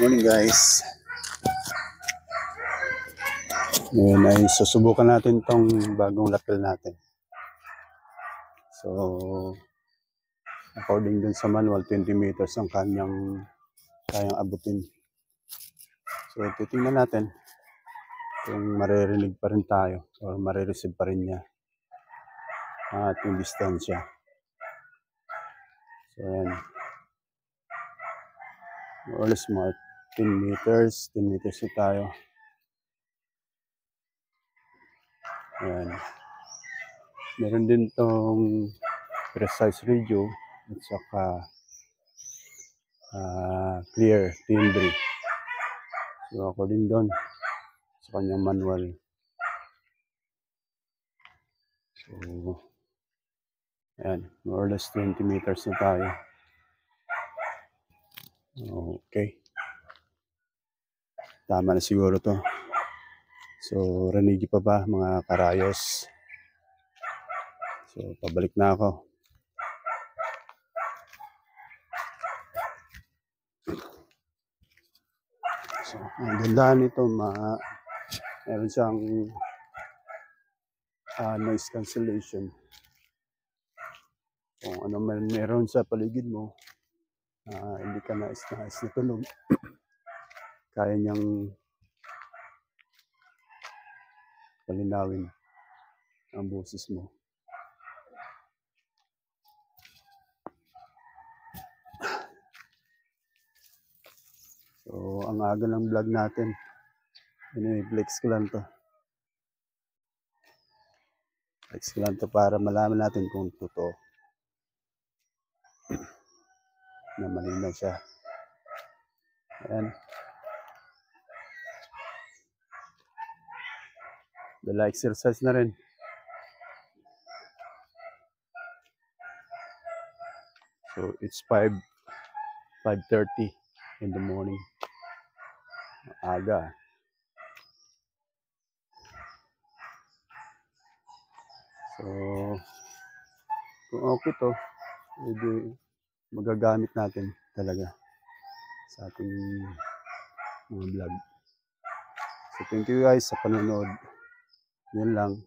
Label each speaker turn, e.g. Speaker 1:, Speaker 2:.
Speaker 1: Morning guys. Ngayon ay susubukan natin tong bagong lapel natin. So, according dun sa manual, 20 meters ang kanyang kayang abutin. So, titingnan natin kung maririnig pa rin tayo or marireceive pa rin niya at yung distansya. So, yan. More or less mga 10 meters na tayo. Ayan. Meron din tong precise radio at saka clear timbre. So ako din doon sa kanyang manual. So ayan, more or less 20 meters na tayo. Okay. Tama na siguro to. So rinig pa ba mga karayos? So pabalik na ako. So ang ganda nito, meron siyang noise cancellation. Kung ano man meron sa paligid mo, hindi ka nais-nais na tunog. Kaya niyang palinawin ang boses mo. So, ang aga ng vlog natin. Flex ko lang to. Flex ko lang to para malaman natin kung totoo. Na malinaw siya. Ayan. Dala exercise na rin. So, it's 5:30 in the morning. Aga. So, kung okay to, edi magagamit natin talaga sa ating mga vlog. So, thank you guys sa panonood. Yan lang.